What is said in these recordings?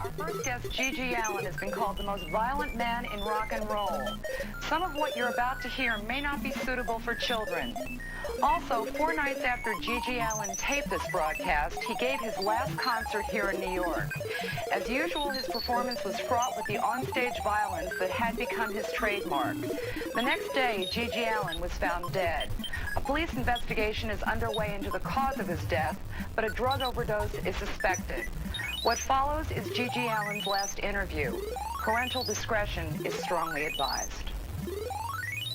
Our first guest, G.G. Allin, has been called the most violent man in rock and roll. Some of what you're about to hear may not be suitable for children. Also, 4 nights after G.G. Allin taped this broadcast, he gave his last concert here in New York. As usual, his performance was fraught with the onstage violence that had become his trademark. The next day, G.G. Allin was found dead. A police investigation is underway into the cause of his death, but a drug overdose is suspected. What follows is G.G. Allin's last interview. Parental discretion is strongly advised.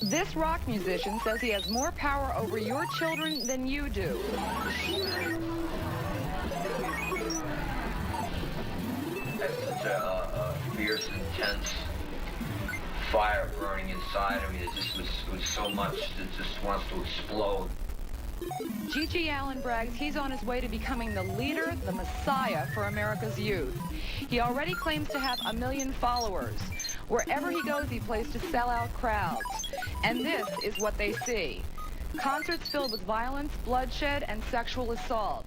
This rock musician says he has more power over your children than you do. That's such a fierce, intense fire burning inside of me. It was so much that just wants to explode. G.G. Allin brags he's on his way to becoming the leader, the messiah for America's youth. He already claims to have 1 million followers. Wherever he goes, he plays to sell out crowds. And this is what they see. Concerts filled with violence, bloodshed, and sexual assault.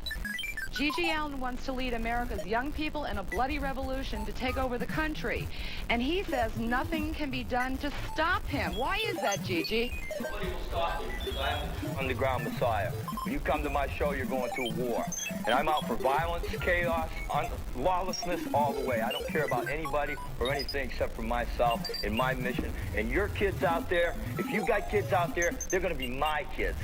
G.G. Allin wants to lead America's young people in a bloody revolution to take over the country. And he says nothing can be done to stop him. Why is that, G.G.? Nobody will stop me because I am the underground messiah. When you come to my show, you're going to a war. And I'm out for violence, chaos, lawlessness all the way. I don't care about anybody or anything except for myself and my mission. And your kids out there, if you got kids out there, they're going to be my kids.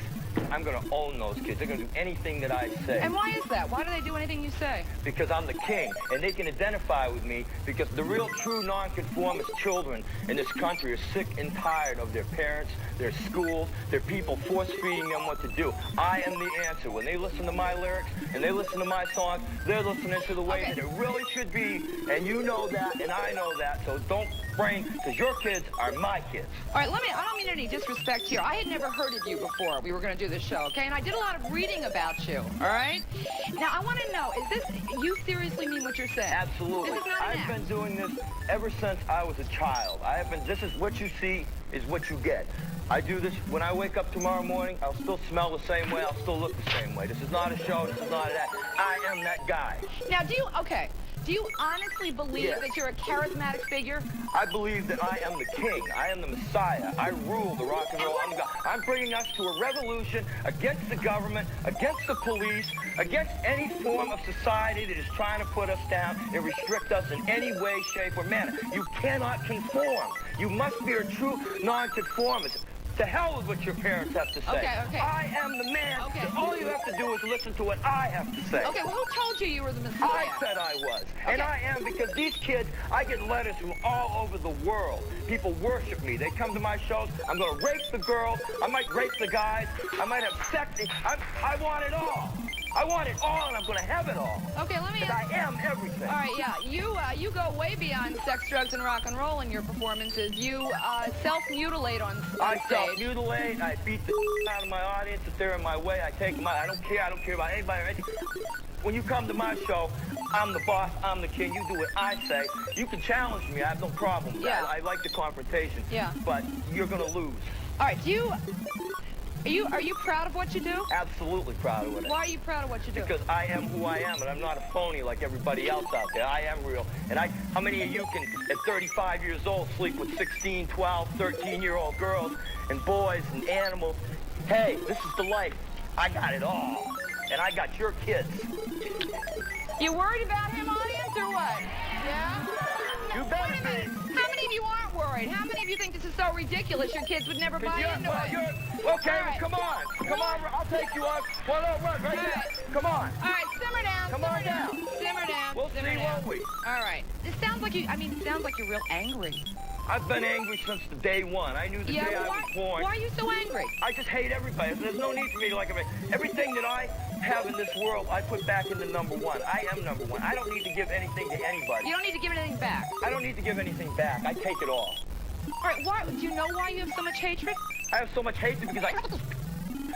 I'm going to own those kids. They're going to do anything that I say. And why is that? Why do they do anything you say? Because I'm the king, and they can identify with me because the real, true, nonconformist children in this country are sick and tired of their parents, their schools, their people force-feeding them what to do. I am the answer. When they listen to my lyrics and they listen to my songs, they're listening to the way that it really should be, and you know that, and I know that, so don't brain, because your kids are my kids. All right, I don't mean any disrespect here. I had never heard of you before we were going to do this show, okay? And I did a lot of reading about you, all right? Now, I want to know, is this, you seriously mean what you're saying? Absolutely. This is not an I've act. been doing this ever since I was a child. This is what you see is what you get. I do this, when I wake up tomorrow morning, I'll still smell the same way, I'll still look the same way. This is not a show, this is not an act. I am that guy. Now, do you honestly believe that you're a charismatic figure? I believe that I am the king. I am the messiah. I rule the rock and roll. I'm bringing us to a revolution against the government, against the police, against any form of society that is trying to put us down and restrict us in any way, shape, or manner. You cannot conform. You must be a true nonconformist. To hell with what your parents have to say. Okay. I am the man. Okay. All you have to do is listen to what I have to say. Okay, well, who told you you were the messiah? I said I was. And I am because these kids, I get letters from all over the world. People worship me. They come to my shows. I'm going to rape the girls. I might rape the guys. I might have sex. I want it all. I want it all, and I'm going to have it all. Okay, let me ask. I am everything. All right, yeah. You go way beyond sex, drugs, and rock and roll in your performances. You self-mutilate on stage. I self-mutilate. I beat the out of my audience if they're in my way. I take them out. I don't care. I don't care about anybody or anything. When you come to my show, I'm the boss. I'm the king. You do what I say. You can challenge me. I have no problem with that. I like the confrontation. Yeah. But you're going to lose. All right, Are you proud of what you do? Absolutely proud of it. Why are you proud of what you do? Because I am who I am, and I'm not a phony like everybody else out there. I am real. And how many of you can, at 35 years old, sleep with 16, 12, 13-year-old girls and boys and animals? Hey, this is the life. I got it all. And I got your kids. You worried about him, audience, or what? Yeah? You better be. How many of you aren't worried? How many of you think this is so ridiculous your kids would never buy into it? Okay, right. Come on. Come on, I'll take you on. Well, no, run right now. Come on. All right, simmer down. Come on down. Simmer down. We'll see, won't we? All right. It sounds like you're real angry. I've been angry since the day one. I knew the day I was born. Why are you so angry? I just hate everybody. There's no need for me to like everything that I have in this world, I put back into number one. I am number one. I don't need to give anything to anybody. You don't need to give anything back. I don't need to give anything back. I take it all. All right, do you know why you have so much hatred? I have so much hatred because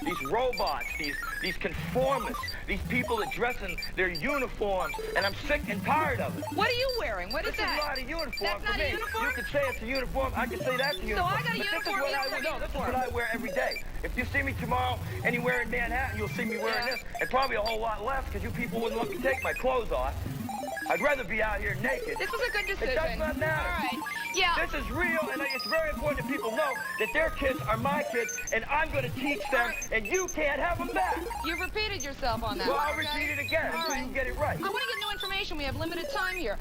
these robots, these conformists, these people that dress in their uniforms, and I'm sick and tired of it. What are you wearing? What is that? This is not a uniform That's for not me. a uniform? You could say it's a uniform. I can say that's a uniform. So I got a uniform. This is what I wear every day. If you see me tomorrow anywhere in Manhattan, you'll see me wearing this, and probably a whole lot less because you people wouldn't let me take my clothes off. I'd rather be out here naked. This was a good decision. It does not matter. All right. Yeah. This is real, and it's very important that people know that their kids are my kids, and I'm going to teach them, and you can't have them back. You've repeated yourself on that. Well, I'll repeat it again until you get it right. I want to get new information. We have limited time here.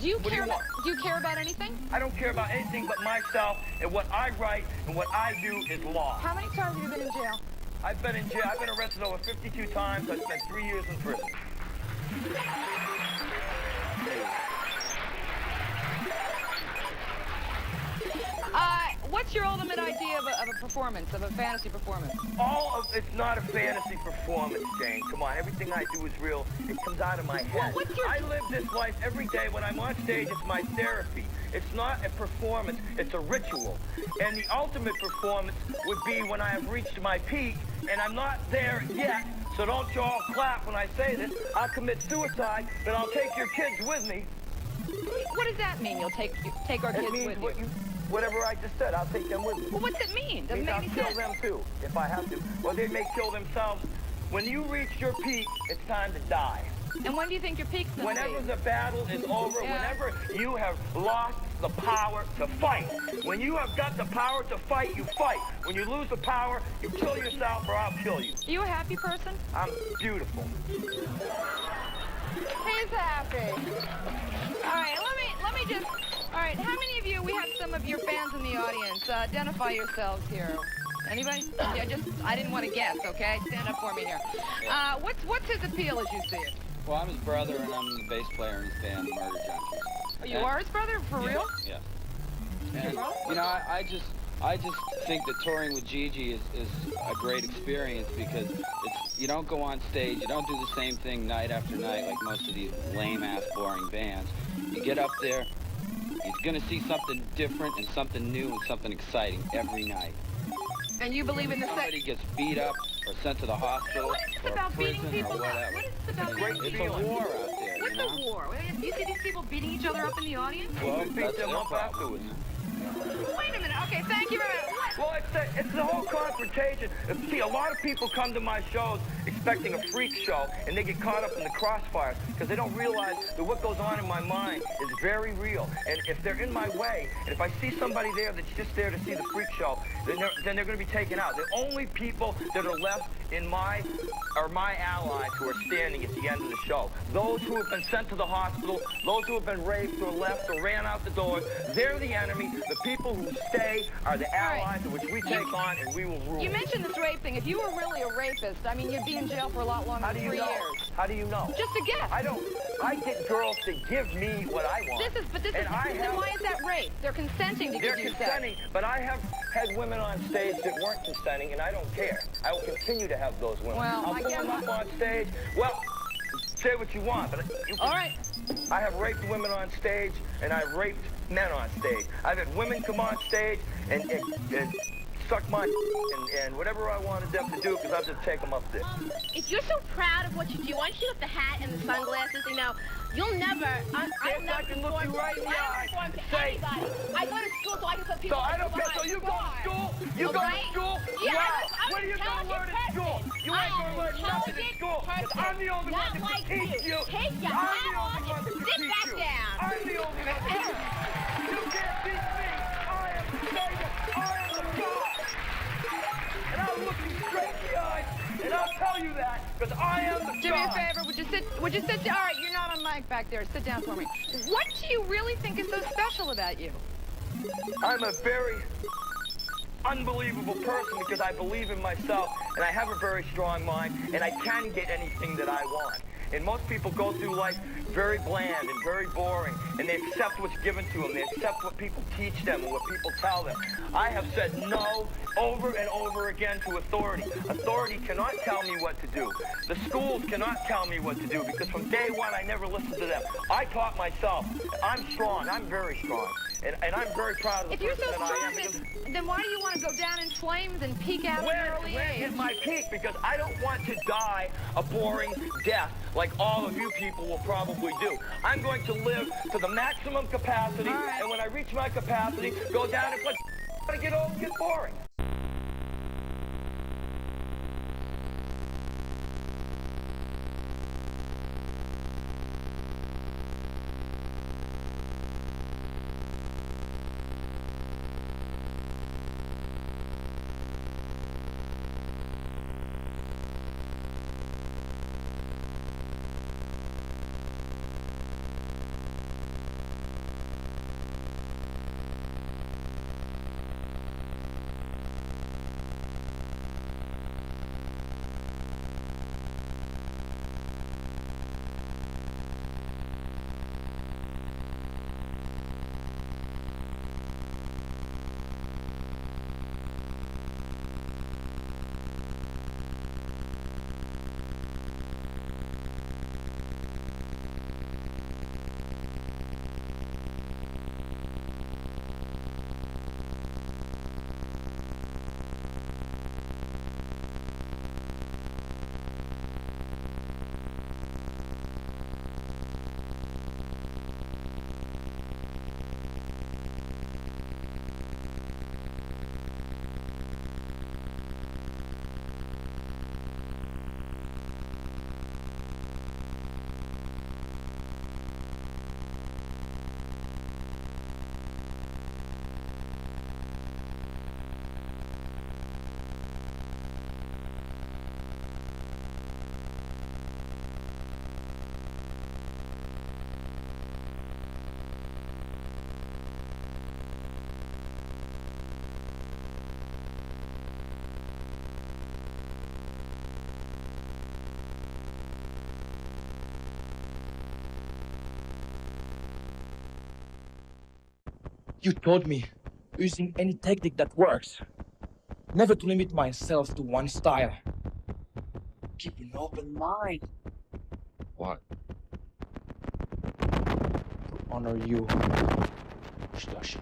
Do you care about anything? I don't care about anything but myself, and what I write and what I do is law. How many times have you been in jail? I've been in jail. I've been arrested over 52 times. I spent 3 years in prison. What's your ultimate idea of a performance, of a fantasy performance? It's not a fantasy performance, Jane. Come on, everything I do is real. It comes out of my head. I live this life every day. When I'm on stage, it's my therapy. It's not a performance, it's a ritual. And the ultimate performance would be when I have reached my peak, and I'm not there yet. So don't you all clap when I say this. I'll commit suicide, but I'll take your kids with me. What does that mean? You'll take our kids with you? Whatever I just said, I'll take them with me. Well, what's it mean? Doesn't make any sense. I'll kill them too, if I have to. Or they may kill themselves. When you reach your peak, it's time to die. And when do you think your peak's going to be? Whenever the battle is over, whenever you have lost the power to fight. When you have got the power to fight, you fight. When you lose the power, you kill yourself or I'll kill you. Are you a happy person? I'm beautiful. He's happy. All right, let me just... All right, how many of you, we have some of your fans in the audience. Identify yourselves here. Anybody? Yeah, I didn't want to guess, okay? Stand up for me here. What's his appeal as you see it? Well, I'm his brother, and I'm the bass player in his band, the Murder Junkies. Oh, you are his brother? For real? Yeah. And, you know, I just think that touring with Gigi is a great experience because you don't go on stage, you don't do the same thing night after night like most of these lame-ass, boring bands. You get up there, you're going to see something different and something new and something exciting every night. And you believe in the somebody gets beat up or sent to the hospital what is this or about prison beating people or whatever. What is this about beating It's people? a war out there, What's you know? a war? You see these people beating each other up in the audience? Well, beat that's them their up problem. afterwards. Wait a minute. Okay, thank you very much. Well, it's the whole confrontation. See, a lot of people come to my shows expecting a freak show, and they get caught up in the crossfires because they don't realize that what goes on in my mind is very real. And if they're in my way, and if I see somebody there that's just there to see the freak show, then they're going to be taken out. The only people that are left are my allies who are standing at the end of the show. Those who have been sent to the hospital, those who have been raped or left or ran out the doors, they're the enemy. The people who stay are the allies which we take on and we will rule. You mentioned this rape thing. If you were really a rapist, I mean, you'd be in jail for a lot longer than 3 years. How do you know? Just a guess. I get girls to give me what I want. Then why is that rape? They're consenting to give you sex. They're consenting, but I have had women on stage that weren't consenting, and I don't care. I will continue to have those women. Well, I'll put them up on stage. Well, say what you want, but all right. I have raped women on stage, and I've raped men on stage. I've had women come on stage and suck my and whatever I wanted them to do, because I'll just take them up there. If you're so proud of what you do, why don't you get the hat and the sunglasses? You know, you'll never. I'll never can look you right in the eye. Say, anybody. I go to school so I can put people. So I don't care. So you go to school? You go to school? Yeah. Wow. What are you going to learn in school? You ain't going to learn nothing in school. Because I'm the only one that can teach you. Take your hat off and sit back down. I'm the only one that can teach you. You can't teach me. I am the Savior. I am the God. And I'll look you straight in the eyes, and I'll tell you that, because I am the God. Do me a favor, would you sit down? All right, you're not on mic back there. Sit down for me. What do you really think is so special about you? I'm a very unbelievable person because I believe in myself, and I have a very strong mind, and I can get anything that I want. And most people go through life very bland and very boring, and they accept what's given to them. They accept what people teach them and what people tell them. I have said no over and over again to authority. Authority cannot tell me what to do. The schools cannot tell me what to do because from day one I never listened to them. I taught myself. I'm strong. I'm very strong. And I'm very proud of the person that I am. If you're so strong, then why do you want to go down in flames and peak out at an early age? When is my peak? Because I don't want to die a boring death like all of you people will probably do. I'm going to live to the maximum capacity, and when I reach my capacity, go down and get old and get boring. You told me, using any technique that works, never to limit myself to one style. Keep an open mind. What? To honor you, Shitoshi.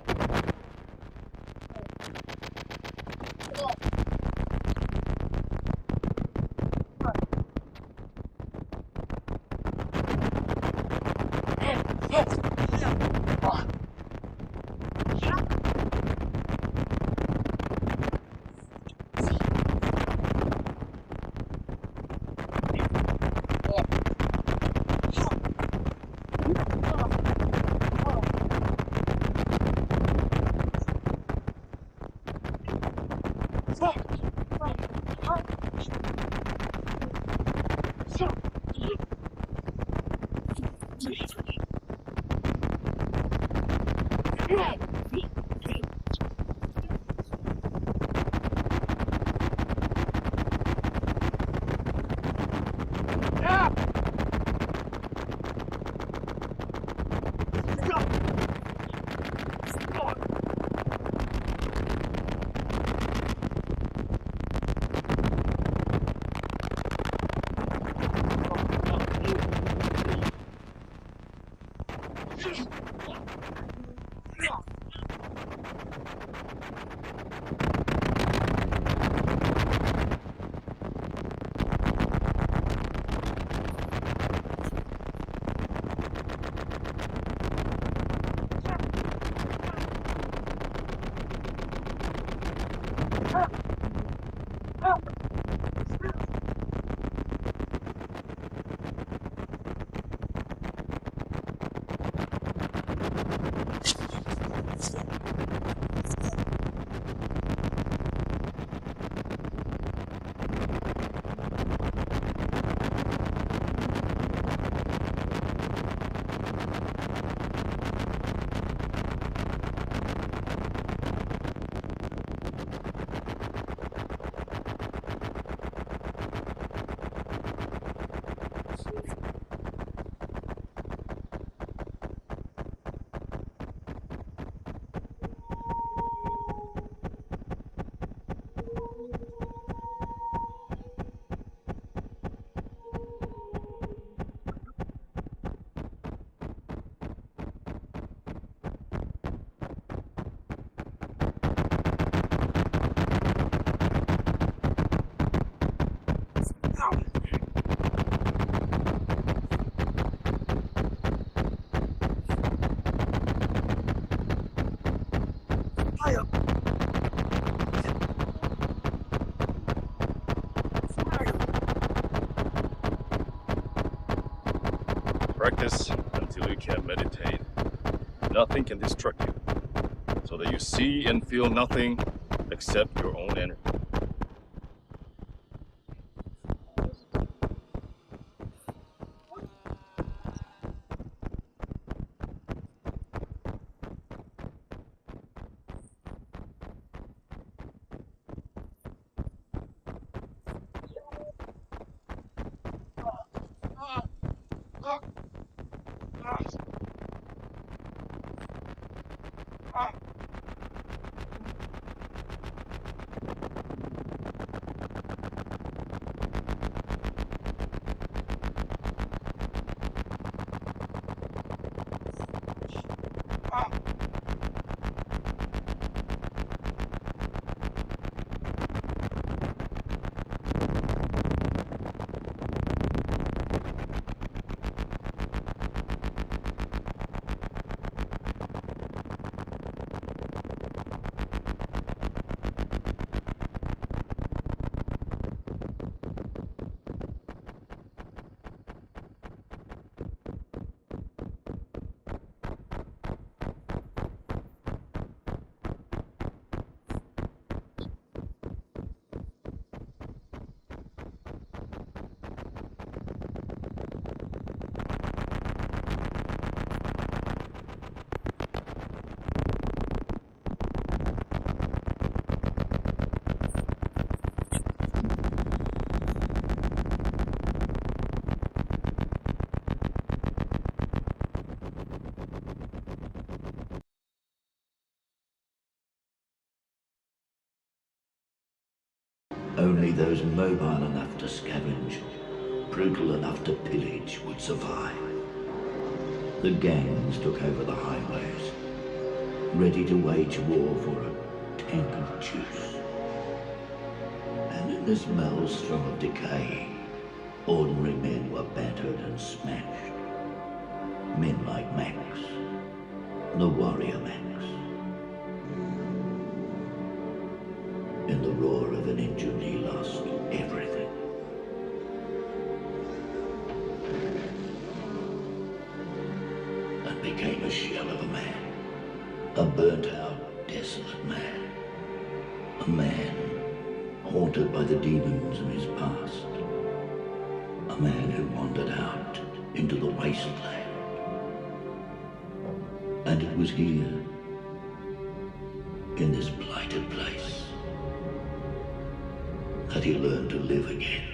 Practice until you can meditate. Nothing can distract you, so that you see and feel nothing except your own energy. Only those mobile enough to scavenge, brutal enough to pillage would survive. The gangs took over the highways, ready to wage war for a tank of juice. And in this maelstrom of decay, ordinary men were battered and smashed. Men like Max, the warrior Max. In the roar of an engine, he lost everything. And became a shell of a man. A burnt-out, desolate man. A man haunted by the demons of his past. A man who wandered out into the wasteland. And it was here, in this blighted place, that he learned to live again.